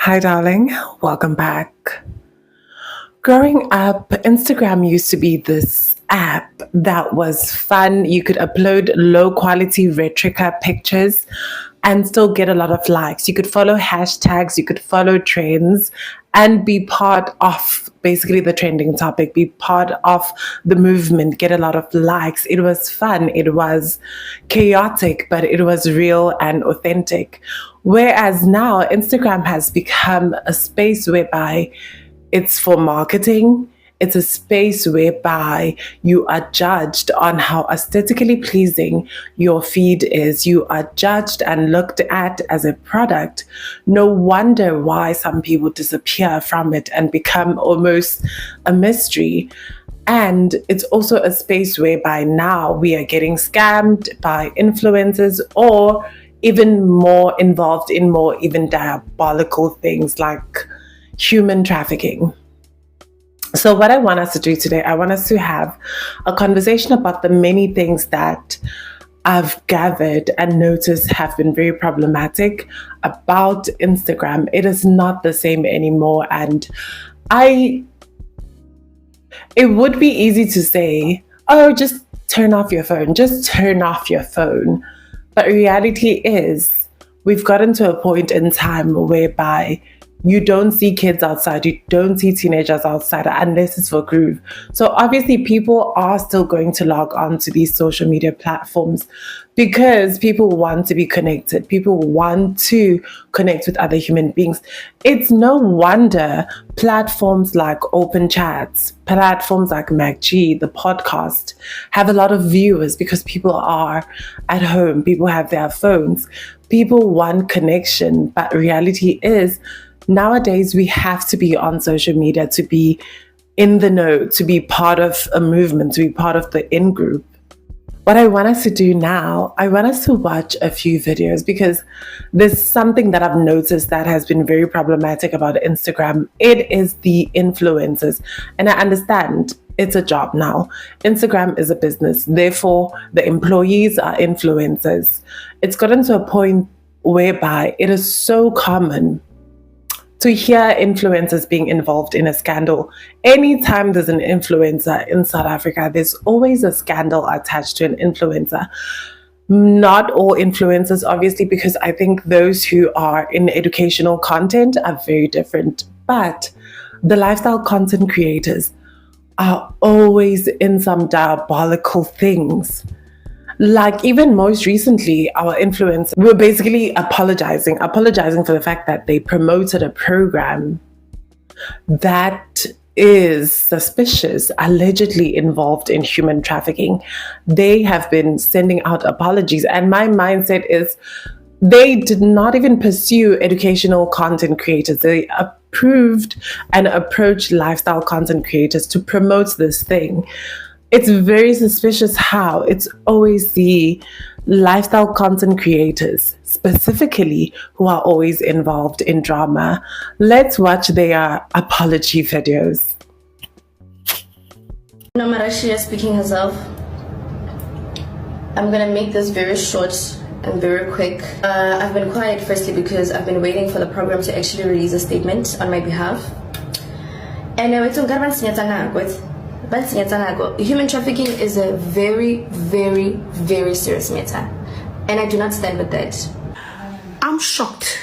Hi, darling. Welcome back. Growing up, Instagram used to be this app that was fun. You could upload low quality Retrica pictures and still get a lot of likes. You could follow hashtags, you could follow trends, and be part of basically the trending topic, be part of the movement, get a lot of likes. It was fun, it was chaotic, but it was real and authentic. Whereas now, Instagram has become a space whereby it's for marketing. It's a space whereby you are judged on how aesthetically pleasing your feed is. You are judged and looked at as a product. No wonder why some people disappear from it and become almost a mystery. And it's also a space whereby now we are getting scammed by influencers or even more involved in more even diabolical things like human trafficking. So, what I want us to do today, I want us to have a conversation about the many things that I've gathered and noticed have been very problematic about Instagram. It is not the same anymore. And it would be easy to say, oh, just turn off your phone, just turn off your phone. But reality is, we've gotten to a point in time whereby you don't see kids outside, you don't see teenagers outside unless it's for groove. So obviously people are still going to log on to these social media platforms because people want to be connected. People want to connect with other human beings. It's no wonder platforms like Open Chats, platforms like MacG, the podcast, have a lot of viewers because people are at home, people have their phones, people want connection. But reality is, nowadays, we have to be on social media to be in the know, to be part of a movement, to be part of the in-group. What I want us to do now, I want us to watch a few videos because there's something that I've noticed that has been very problematic about Instagram. It is the influencers. And I understand it's a job now. Instagram is a business. Therefore, the employees are influencers. It's gotten to a point whereby it is so common to hear influencers being involved in a scandal. Anytime there's an influencer in South Africa, there's always a scandal attached to an influencer. Not all influencers, obviously, because I think those who are in educational content are very different. But the lifestyle content creators are always in some diabolical things. Like even most recently, our influencers were basically apologizing for the fact that they promoted a program that is suspicious, allegedly involved in human trafficking. They have been sending out apologies. And my mindset is they did not even pursue educational content creators. They approved and approached lifestyle content creators to promote this thing. It's very suspicious how it's always the lifestyle content creators specifically who are always involved in drama. Let's watch their apology videos. Marashia speaking herself. I'm gonna make this very short and very quick. I've been quiet firstly because I've been waiting for the program to actually release a statement on my behalf. And human trafficking is a very, very, very serious matter, and I do not stand with that. I'm shocked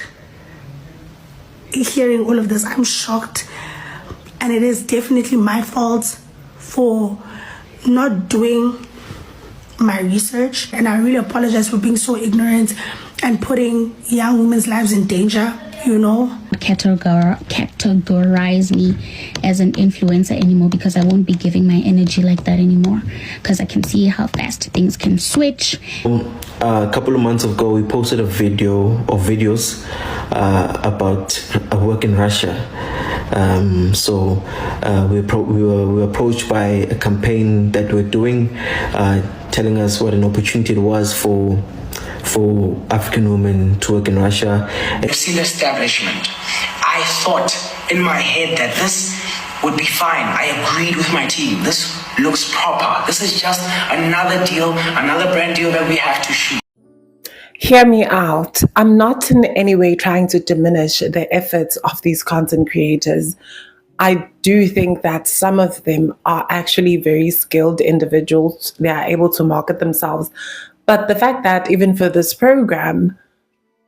hearing all of this. I'm shocked, and it is definitely my fault for not doing my research, and I really apologize for being so ignorant and putting young women's lives in danger, you know. Categorize me as an influencer anymore because I won't be giving my energy like that anymore because I can see how fast things can switch. A couple of months ago, we posted a video or videos about work in Russia. We were approached by a campaign that we're doing, telling us what an opportunity it was for African women to work in Russia. You've seen the establishment. I thought in my head that this would be fine. I agreed with my team. This looks proper. This is just another deal, another brand deal that we have to shoot. Hear me out. I'm not in any way trying to diminish the efforts of these content creators. I do think that some of them are actually very skilled individuals. They are able to market themselves. But the fact that even for this program,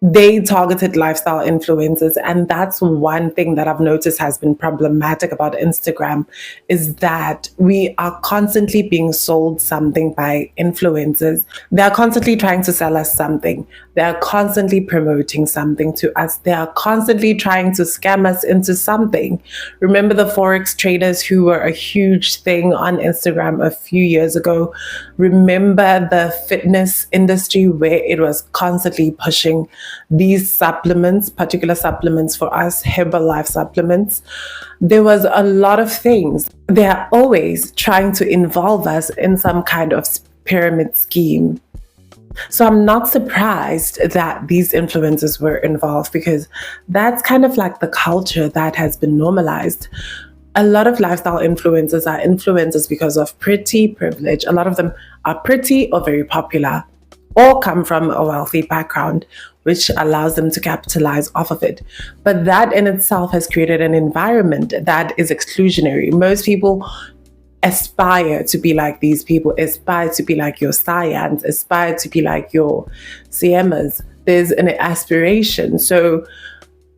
they targeted lifestyle influencers, and that's one thing that I've noticed has been problematic about Instagram, is that we are constantly being sold something by influencers. They are constantly trying to sell us something. They are constantly promoting something to us. They are constantly trying to scam us into something. Remember the forex traders who were a huge thing on Instagram a few years ago? Remember the fitness industry where it was constantly pushing these supplements, particular supplements for us, Herbalife supplements. There was a lot of things. They are always trying to involve us in some kind of pyramid scheme. So I'm not surprised that these influencers were involved, because that's kind of like the culture that has been normalized. A lot of lifestyle influencers are influencers because of pretty privilege. A lot of them are pretty or very popular, or come from a wealthy background, which allows them to capitalize off of it. But that in itself has created an environment that is exclusionary. Most people aspire to be like these people, aspire to be like your Cyans, aspire to be like your Siemas. There's an aspiration. So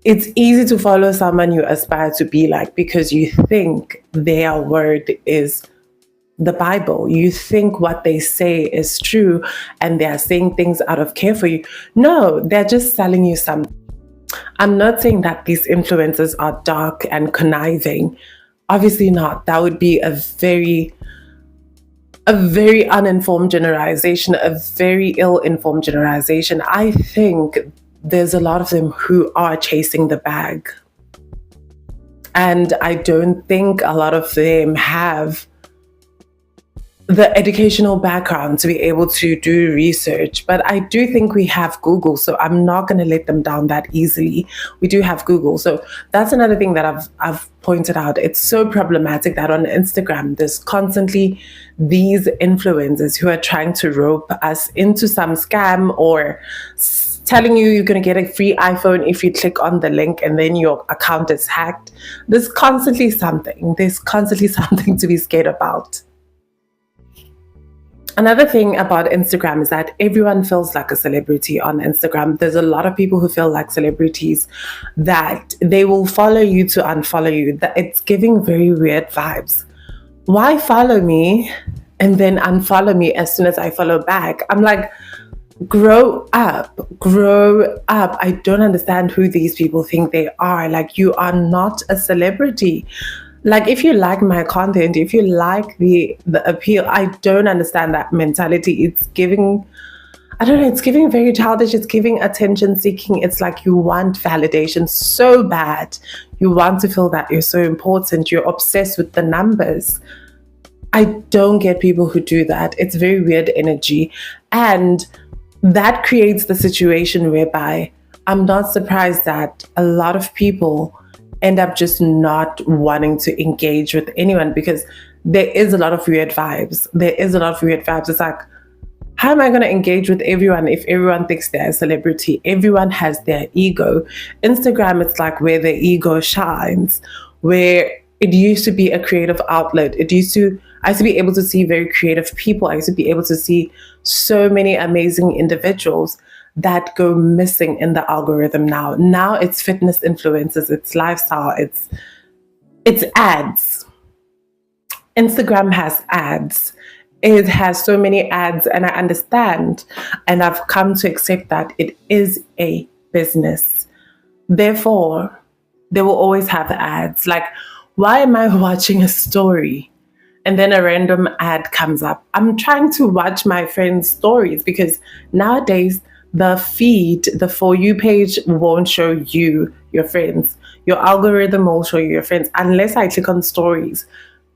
it's easy to follow someone you aspire to be like because you think their word is the Bible. You think what they say is true and they are saying things out of care for you. No, they're just selling you something. I'm not saying that these influencers are dark and conniving. Obviously not. That would be a very uninformed generalization, a very ill-informed generalization. I think there's a lot of them who are chasing the bag. And I don't think a lot of them have the educational background to be able to do research. But I do think we have Google, so I'm not going to let them down that easily. We do have Google. So that's another thing that I've pointed out. It's so problematic that on Instagram, there's constantly these influencers who are trying to rope us into some scam or telling you you're going to get a free iPhone if you click on the link and then your account is hacked. There's constantly something. There's constantly something to be scared about. Another thing about Instagram is that everyone feels like a celebrity on Instagram. There's a lot of people who feel like celebrities, that they will follow you to unfollow you. That it's giving very weird vibes. Why follow me and then unfollow me as soon as I follow back? I'm like, grow up. I don't understand who these people think they are. Like, you are not a celebrity. Like, if you like my content, if you like the appeal, I don't understand that mentality. It's giving, I don't know, it's giving very childish. It's giving attention seeking. It's like you want validation so bad. You want to feel that you're so important. You're obsessed with the numbers. I don't get people who do that. It's very weird energy. And that creates the situation whereby I'm not surprised that a lot of people end up just not wanting to engage with anyone, because there is a lot of weird vibes. It's like, how am I going to engage with everyone if everyone thinks they're a celebrity? Everyone has their ego. Instagram, it's like where the ego shines, where it used to be a creative outlet. I used to be able to see very creative people. I used to be able to see so many amazing individuals that go missing in the algorithm now. Now it's fitness influencers, it's lifestyle, it's ads. Instagram has ads. It has so many ads, and I understand, and I've come to accept that it is a business. Therefore, they will always have ads. Like, why am I watching a story and then a random ad comes up? I'm trying to watch my friends' stories, because nowadays the feed, the For You page won't show you your friends. Your algorithm will show you your friends unless I click on stories.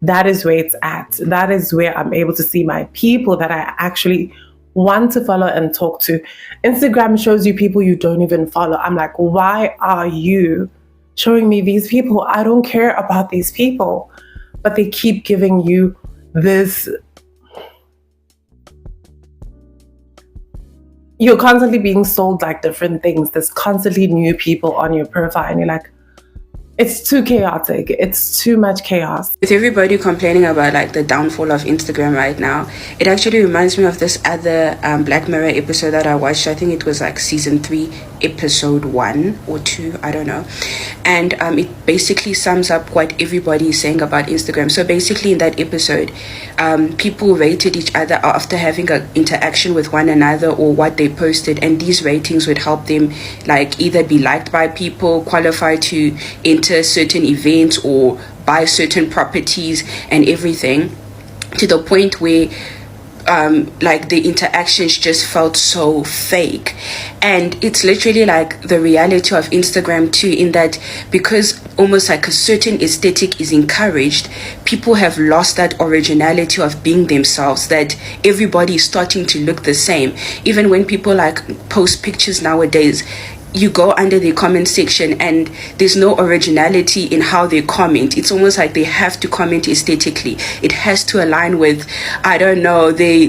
That is where it's at. That is where I'm able to see my people that I actually want to follow and talk to. Instagram shows you people you don't even follow. I'm like, why are you showing me these people? I don't care about these people. But they keep giving you this, you're constantly being sold like different things. There's constantly new people on your profile, and you're like, it's too chaotic. It's too much chaos. With everybody complaining about like the downfall of Instagram right now, it actually reminds me of this other Black Mirror episode that I watched. I think it was like season 3, episode 1 or 2, I don't know. And it basically sums up what everybody is saying about Instagram. So basically in that episode, people rated each other after having an interaction with one another or what they posted, and these ratings would help them like either be liked by people, qualify to enter certain events or buy certain properties and everything, to the point where like the interactions just felt so fake. And it's literally like the reality of Instagram too, in that because almost like a certain aesthetic is encouraged, people have lost that originality of being themselves, that everybody is starting to look the same. Even when people like post pictures nowadays, you go under the comment section and there's no originality in how they comment. It's almost like they have to comment aesthetically. It has to align with, I don't know, they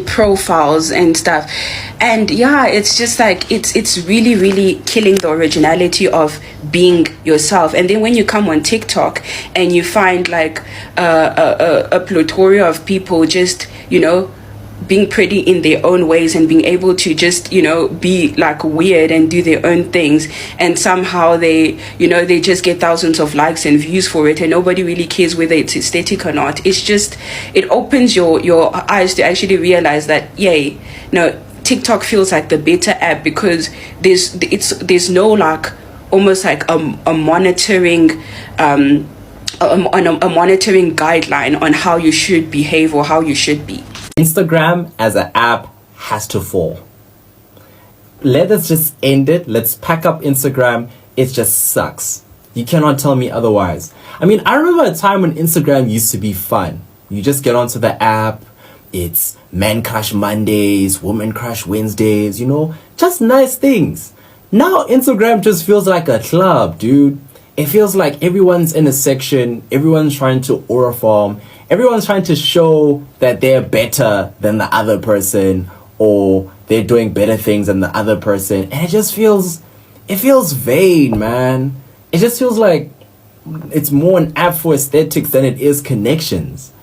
profiles and stuff. And yeah, it's just like it's really, really killing the originality of being yourself. And then when you come on TikTok and you find like a plethora of people just, you know, being pretty in their own ways and being able to just, you know, be like weird and do their own things, and somehow they, you know, they just get thousands of likes and views for it, and nobody really cares whether it's aesthetic or not. It's just, it opens your eyes to actually realize that, yay, no, TikTok feels like the better app, because there's no like almost like a monitoring a monitoring guideline on how you should behave or how you should be. Instagram as an app has to fall. Let us just end it. Let's pack up Instagram. It just sucks. You cannot tell me otherwise. I mean, I remember a time when Instagram used to be fun. You just get onto the app. It's Man Crush Mondays, Woman Crush Wednesdays, you know, just nice things. Now Instagram just feels like a club, dude. It feels like everyone's in a section. Everyone's trying to aura farm. Everyone's trying to show that they're better than the other person, or they're doing better things than the other person. And it just feels vain, man. It just feels like it's more an app for aesthetics than it is connections.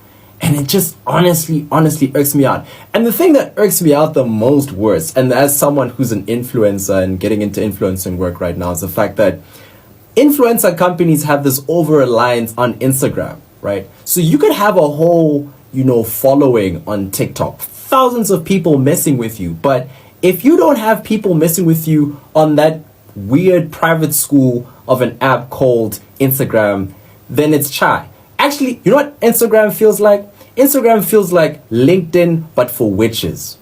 And it just honestly irks me out. And the thing that irks me out the most worst, and as someone who's an influencer and getting into influencing work right now, is the fact that influencer companies have this over-reliance on Instagram. Right? So you could have a whole, you know, following on TikTok, thousands of people messing with you. But if you don't have people messing with you on that weird private school of an app called Instagram, then it's chai. Actually, you know what Instagram feels like? Instagram feels like LinkedIn, but for witches.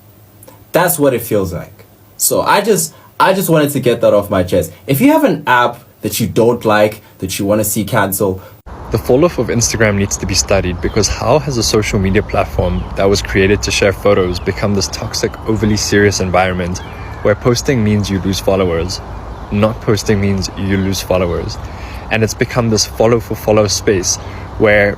That's what it feels like. So I just wanted to get that off my chest. If you have an app that you don't like, that you want to see cancel, the fall-off of Instagram needs to be studied, because how has a social media platform that was created to share photos become this toxic, overly serious environment where posting means you lose followers, not posting means you lose followers. And it's become this follow for follow space where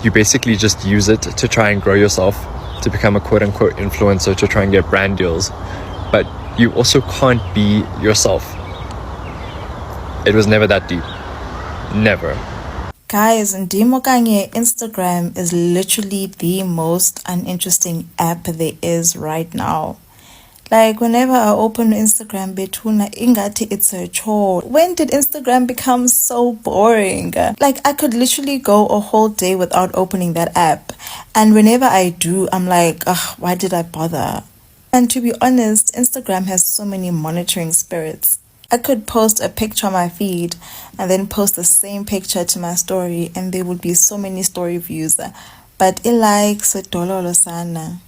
you basically just use it to try and grow yourself, to become a quote-unquote influencer, to try and get brand deals. But you also can't be yourself. It was never that deep. Never. Guys, Ndimo Kanye, Instagram is literally the most uninteresting app there is right now. Like, whenever I open Instagram, Betuna, ingati it's a chore. When did Instagram become so boring? Like, I could literally go a whole day without opening that app. And whenever I do, I'm like, ugh, why did I bother? And to be honest, Instagram has so many monitoring spirits. I could post a picture on my feed and then post the same picture to my story, and there would be so many story views. But it likes a dollar sana.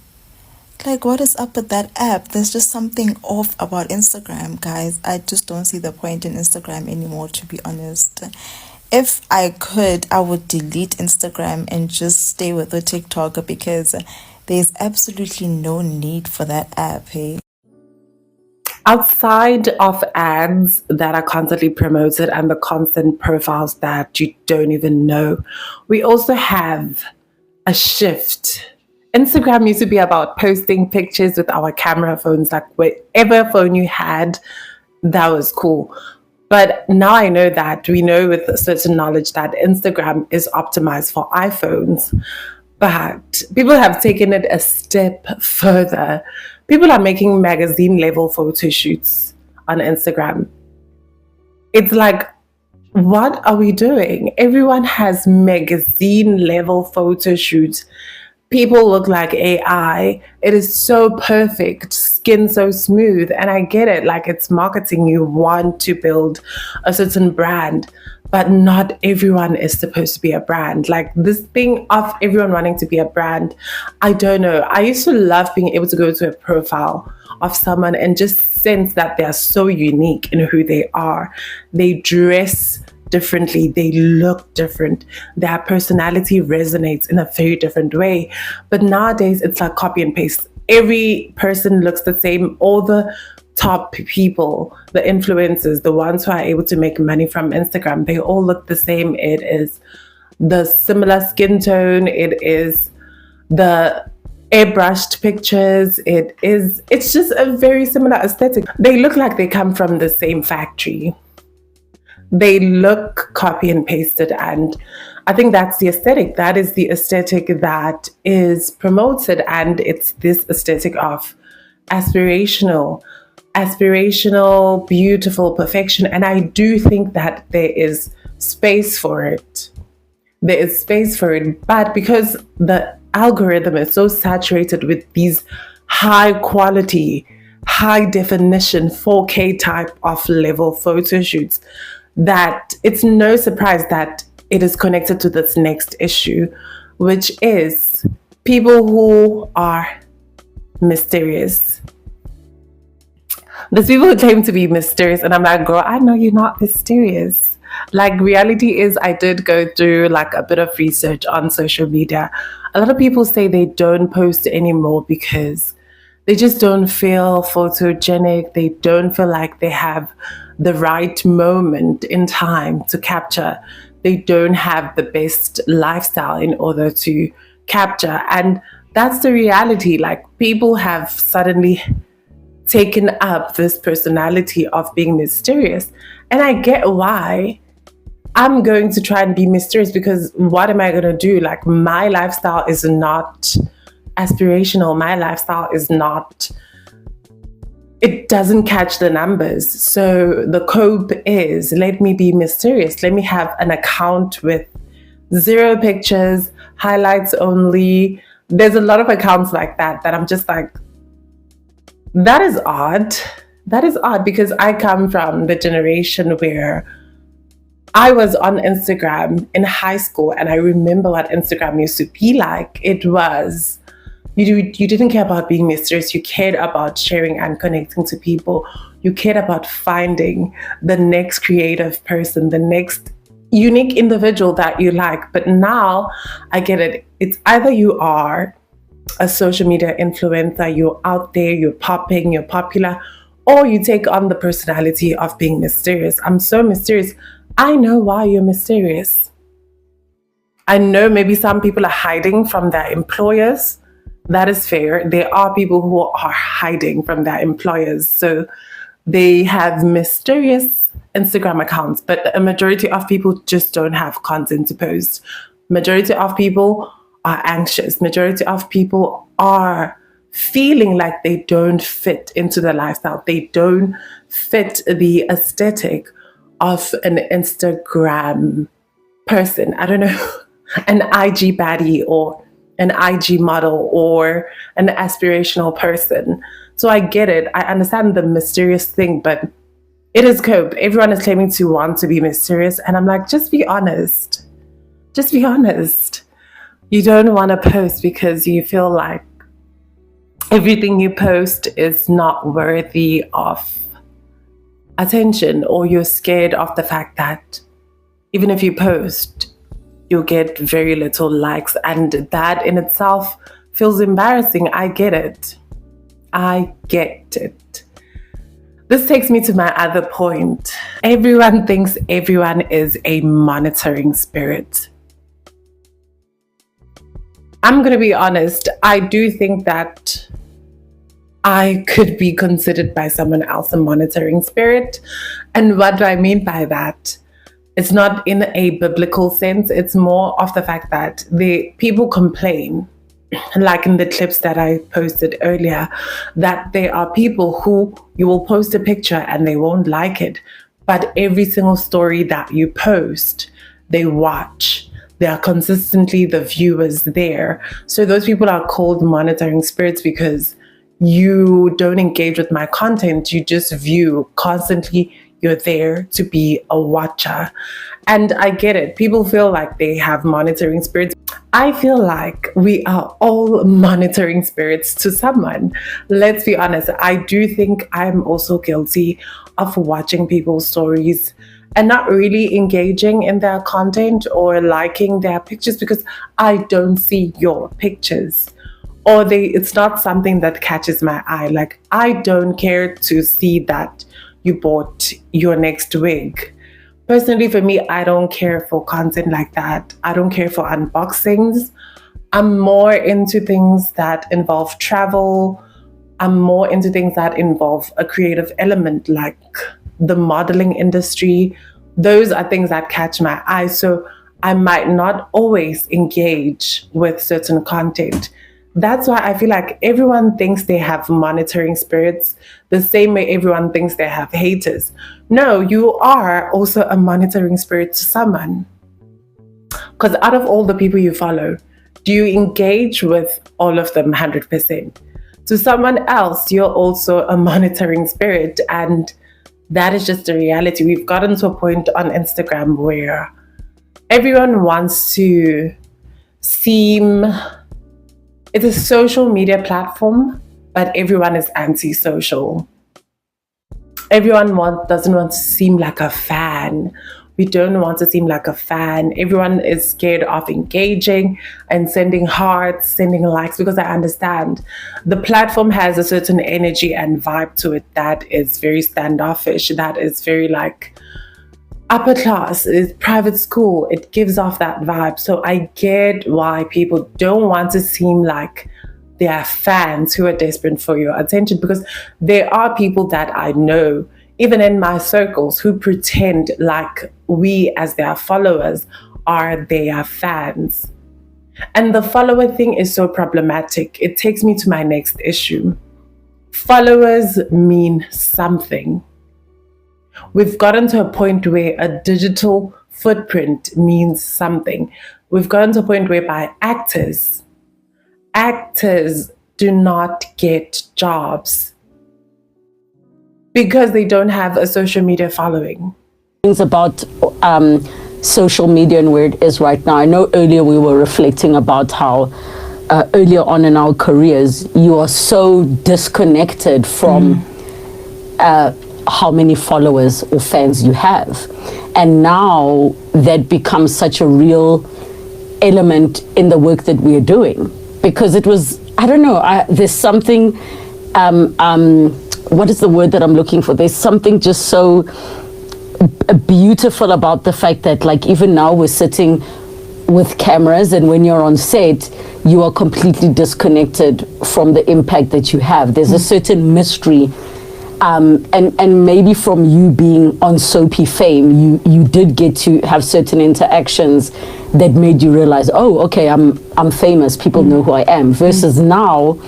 Like, what is up with that app? There's just something off about Instagram, guys. I just don't see the point in Instagram anymore, to be honest. If I could, I would delete Instagram and just stay with the TikTok, because there's absolutely no need for that app, hey? Outside of ads that are constantly promoted and the constant profiles that you don't even know, we also have a shift Instagram used to be about posting pictures with our camera phones, like whatever phone you had, that was cool. But now I know that we know with a certain knowledge that Instagram is optimized for iPhones. But people have taken it a step further. People are making magazine level photo shoots on Instagram. It's like, what are we doing? Everyone has magazine level photo shoots. People look like AI. It is so perfect, skin so smooth. And I get it, like it's marketing. You want to build a certain brand, but not everyone is supposed to be a brand. Like this thing of everyone wanting to be a brand, I don't know. I used to love being able to go to a profile of someone and just sense that they are so unique in who they are. They dress differently, they look different, their personality resonates in a very different way. But nowadays it's like copy and paste. Every person looks the same. All the top people, the influencers, the ones who are able to make money from Instagram, they all look the same. It is the similar skin tone, it is the airbrushed pictures, it's just a very similar aesthetic. They look like they come from the same factory. They look copy and pasted, and I think that's the aesthetic. That is the aesthetic that is promoted, and it's this aesthetic of aspirational, beautiful perfection. And I do think that there is space for it. There is space for it, but because the algorithm is so saturated with these high quality, high definition 4K type of level photo shoots, that it's no surprise that it is connected to this next issue, which is people who are mysterious. There's people who claim to be mysterious, and I'm like, girl, I know you're not mysterious. Like, reality is, I did go through like a bit of research on social media. A lot of people say they don't post anymore because they just don't feel photogenic. They don't feel like they have the right moment in time to capture. They don't have the best lifestyle in order to capture. And that's the reality. Like, people have suddenly taken up this personality of being mysterious. And I get why. I'm going to try and be mysterious because what am I going to do? Like, my lifestyle is not aspirational. My lifestyle is not, it doesn't catch the numbers. So the cope is, let me be mysterious. Let me have an account with 0 pictures, highlights only. There's a lot of accounts like that I'm just like, that is odd. That is odd because I come from the generation where I was on Instagram in high school, and I remember what Instagram used to be like. It was, you didn't care about being mysterious. You cared about sharing and connecting to people. You cared about finding the next creative person, the next unique individual that you like. But now I get it. It's either you are a social media influencer, you're out there, you're popping, you're popular, or you take on the personality of being mysterious. I'm so mysterious. I know why you're mysterious. I know maybe some people are hiding from their employers. That is fair. There are people who are hiding from their employers. So they have mysterious Instagram accounts, but a majority of people just don't have content to post. Majority of people are anxious. Majority of people are feeling like they don't fit into the lifestyle. They don't fit the aesthetic of an Instagram person. I don't know, an IG baddie or an IG model or an aspirational person. So I get it. I understand the mysterious thing, but it is cope. Everyone is claiming to want to be mysterious. And I'm like, just be honest. Just be honest. You don't want to post because you feel like everything you post is not worthy of attention, or you're scared of the fact that even if you post, you'll get very little likes, and that in itself feels embarrassing. I get it. I get it. This takes me to my other point. Everyone thinks everyone is a monitoring spirit. I'm going to be honest. I do think that I could be considered by someone else a monitoring spirit. And what do I mean by that? It's not in a biblical sense. It's more of the fact that people complain, like in the clips that I posted earlier, that there are people who you will post a picture and they won't like it. But every single story that you post, they watch. They are consistently the viewers there. So those people are called monitoring spirits because you don't engage with my content. You just view constantly. You're there to be a watcher. And I get it. People feel like they have monitoring spirits. I feel like we are all monitoring spirits to someone. Let's be honest. I do think I'm also guilty of watching people's stories and not really engaging in their content or liking their pictures because I don't see your pictures. Or it's not something that catches my eye. Like, I don't care to see that you bought your next wig. Personally, for me, I don't care for content like that. I don't care for unboxings. I'm more into things that involve travel. I'm more into things that involve a creative element, like the modeling industry. Those are things that catch my eye. So I might not always engage with certain content. That's why I feel like everyone thinks they have monitoring spirits the same way everyone thinks they have haters. No, you are also a monitoring spirit to someone. Because out of all the people you follow, do you engage with all of them 100%? To someone else, you're also a monitoring spirit. And that is just the reality. We've gotten to a point on Instagram where everyone wants to seem... It's a social media platform, but everyone is anti-social. Everyone doesn't want to seem like a fan. We don't want to seem like a fan. Everyone is scared of engaging and sending hearts, sending likes, because I understand the platform has a certain energy and vibe to it that is very standoffish, that is very like upper class, is private school. It gives off that vibe. So I get why people don't want to seem like they are fans who are desperate for your attention, because there are people that I know, even in my circles, who pretend like we as their followers are their fans. And the follower thing is so problematic. It takes me to my next issue. Followers mean something. We've gotten to a point where a digital footprint means something. We've gotten to a point whereby actors do not get jobs because they don't have a social media following. Things about social media and where it is right now. I know earlier we were reflecting about how earlier on in our careers, you are so disconnected from how many followers or fans you have. And now that becomes such a real element in the work that we are doing. Because it was, I don't know, there's something, what is the word that I'm looking for? There's something just so beautiful about the fact that, like, even now we're sitting with cameras, and when you're on set, you are completely disconnected from the impact that you have. There's a certain mystery. And maybe from you being on Soapy Fame, you did get to have certain interactions that made you realize, oh, okay, I'm famous, people know who I am. Versus now,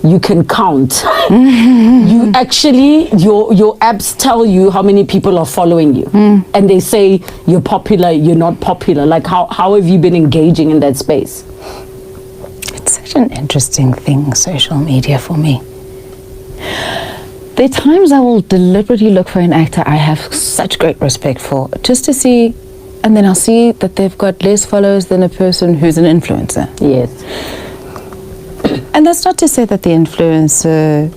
you can count. You actually, your apps tell you how many people are following you. And they say you're popular, you're not popular. Like, how have you been engaging in that space? It's such an interesting thing, social media, for me. There are times I will deliberately look for an actor I have such great respect for, just to see, and then I'll see that they've got less followers than a person who's an influencer. Yes. And that's not to say that the influencer,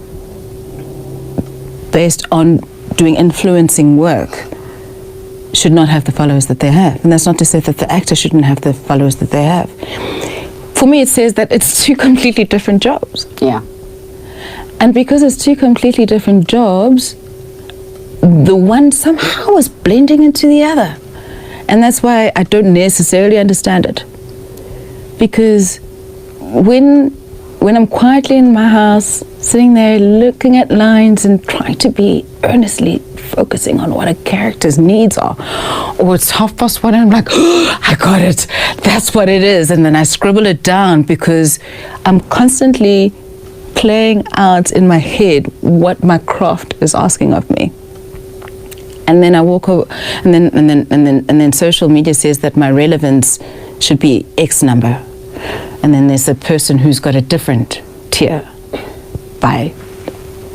based on doing influencing work, should not have the followers that they have. And that's not to say that the actor shouldn't have the followers that they have. For me, it says that it's two completely different jobs. Yeah. And because it's two completely different jobs, the one somehow is blending into the other. And that's why I don't necessarily understand it. Because when I'm quietly in my house, sitting there looking at lines and trying to be earnestly focusing on what a character's needs are, or it's 1:30 and I'm like, oh, I got it, that's what it is, and then I scribble it down because I'm constantly playing out in my head what my craft is asking of me. And then I walk over, and then social media says that my relevance should be X number. And then there's a person who's got a different tier by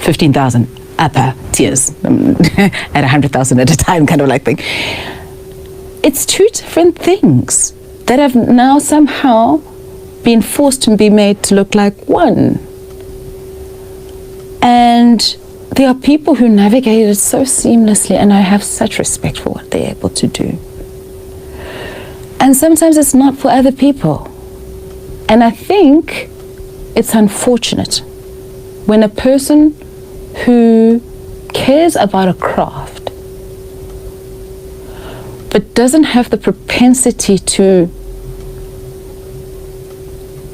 15,000 upper tiers at 100,000 at a time, kind of like thing. It's two different things that have now somehow been forced to be made to look like one. And there are people who navigate it so seamlessly, and I have such respect for what they're able to do. And sometimes it's not for other people. And I think it's unfortunate when a person who cares about a craft but doesn't have the propensity to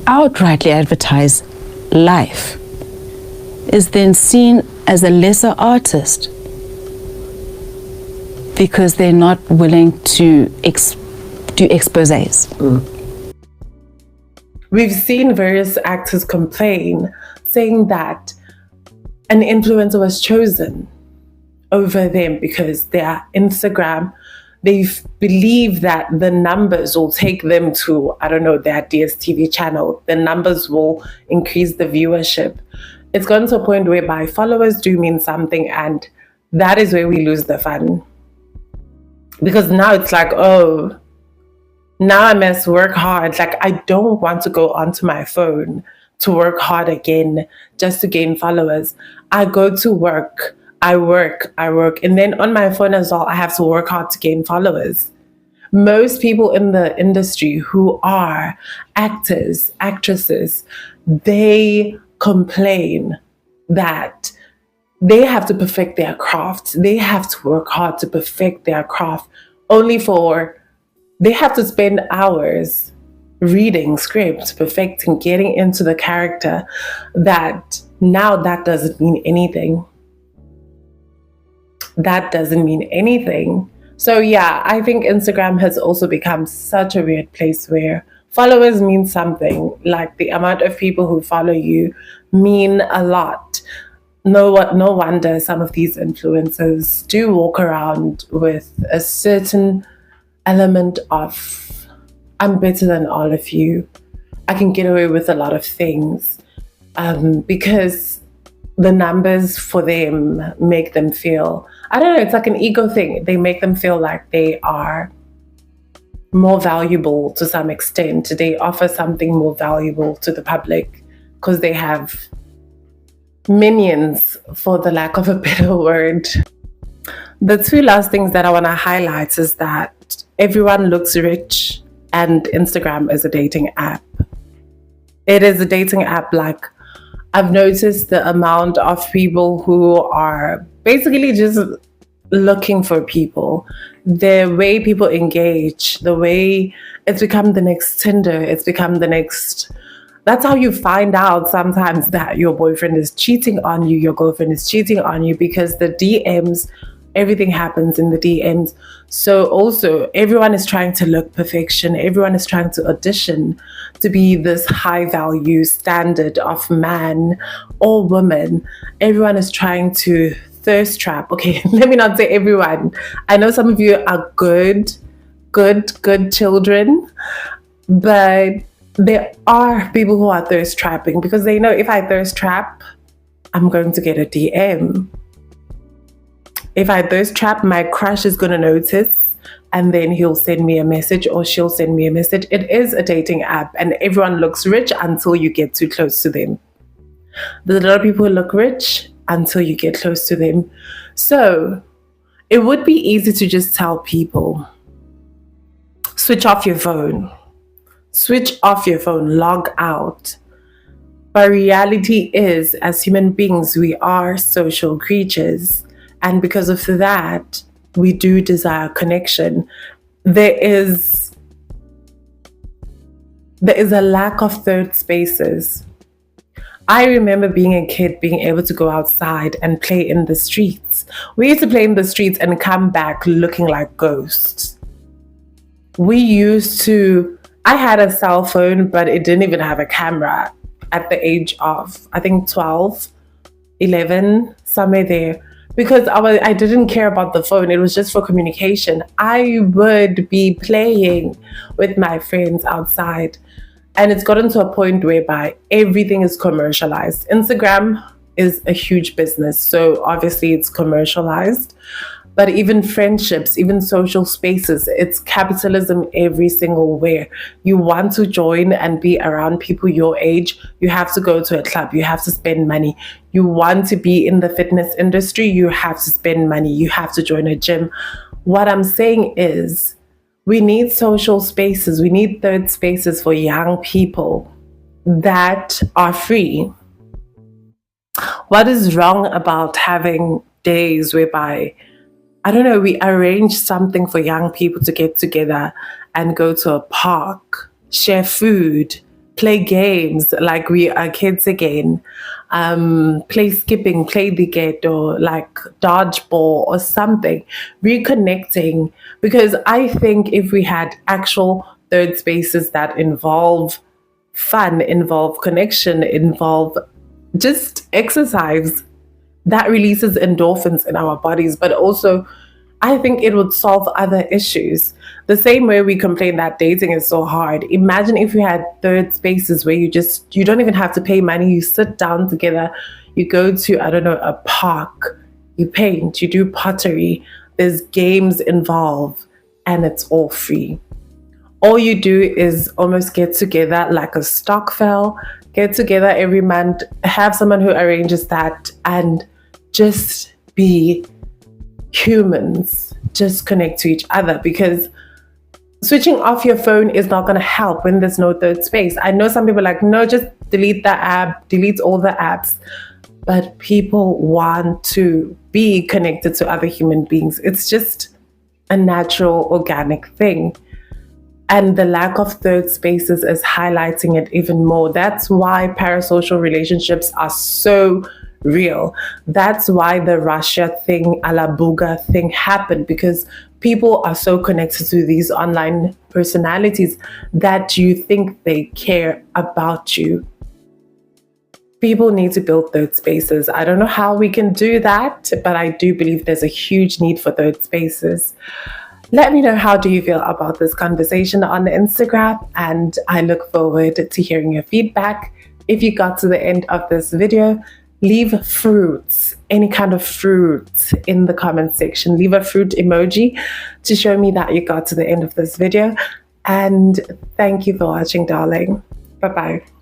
outrightly advertise life is then seen as a lesser artist because they're not willing to do exposés. We've seen various actors complain, saying that an influencer was chosen over them because their Instagram, they believe that the numbers will take them to, I don't know, their DSTV channel. The numbers will increase the viewership. It's gotten to a point whereby followers do mean something, and that is where we lose the fun. Because now it's like, oh, now I must work hard. Like, I don't want to go onto my phone to work hard again just to gain followers. I go to work, I work, and then on my phone as well, I have to work hard to gain followers. Most people in the industry who are actors, actresses, they complain that they have to perfect their craft. They have to work hard to perfect their craft, only for they have to spend hours reading scripts, perfecting, getting into the character, that now that doesn't mean anything. That doesn't mean anything. So yeah, I think Instagram has also become such a weird place where followers mean something. Like, the amount of people who follow you mean a lot. No wonder some of these influencers do walk around with a certain element of, I'm better than all of you. I can get away with a lot of things, because the numbers for them make them feel, I don't know, it's like an ego thing. They make them feel like they are more valuable to some extent. They offer something more valuable to the public because they have minions, for the lack of a better word. The two last things that I want to highlight is that everyone looks rich, and Instagram is a dating app. It is a dating app. Like, I've noticed the amount of people who are basically just looking for people. The way people engage, the way it's become the next Tinder, it's become the next... That's how you find out sometimes that your boyfriend is cheating on you, your girlfriend is cheating on you, because the DMs, everything happens in the DMs. So also, everyone is trying to look perfection. Everyone is trying to audition to be this high value standard of man or woman. Everyone is trying to thirst trap. Okay, let me not say everyone. I know some of you are good children, but there are people who are thirst trapping because they know, if I thirst trap, I'm going to get a DM. If I thirst trap, my crush is going to notice, and then he'll send me a message, or she'll send me a message. It is a dating app, and everyone looks rich until you get too close to them. There's a lot of people who look rich until you get close to them. So it would be easy to just tell people, switch off your phone. Switch off your phone, log out. But reality is, as human beings, we are social creatures. And because of that, we do desire connection. There is there is a lack of third spaces. I remember being a kid, being able to go outside and play in the streets. We used to play in the streets and come back looking like ghosts. I had a cell phone, but it didn't even have a camera at the age of, I think, 12, 11, somewhere there. Because I didn't care about the phone. It was just for communication. I would be playing with my friends outside. And it's gotten to a point whereby everything is commercialized. Instagram is a huge business, so obviously it's commercialized. But even friendships, even social spaces, it's capitalism every single where. You want to join and be around people your age, you have to go to a club, you have to spend money. You want to be in the fitness industry, you have to spend money, you have to join a gym. What I'm saying is, we need social spaces, we need third spaces for young people that are free. What is wrong about having days whereby, I don't know, we arrange something for young people to get together and go to a park, share food, play games like we are kids again, play skipping, play or like dodgeball or something, reconnecting. Because I think if we had actual third spaces that involve fun, involve connection, involve just exercise, that releases endorphins in our bodies, but also I think it would solve other issues. The same way we complain that dating is so hard. Imagine if we had third spaces where you don't even have to pay money. You sit down together, you go to, I don't know, a park, you paint, you do pottery, there's games involved, and it's all free. All you do is almost get together like a stokvel, get together every month, have someone who arranges that, and just be humans, just connect to each other. Because switching off your phone is not going to help when there's no third space. I know some people are like, no, just delete the app, delete all the apps. But people want to be connected to other human beings. It's just a natural, organic thing. And the lack of third spaces is highlighting it even more. That's why parasocial relationships are so real. That's why the Russia thing, a la Buga thing happened, because people are so connected to these online personalities that you think they care about you. People need to build third spaces. I don't know how we can do that, but I do believe there's a huge need for third spaces. Let me know, how do you feel about this conversation on Instagram, and I look forward to hearing your feedback. If you got to the end of this video, leave fruits, any kind of fruit in the comment section. Leave a fruit emoji to show me that you got to the end of this video. And thank you for watching, darling. Bye-bye.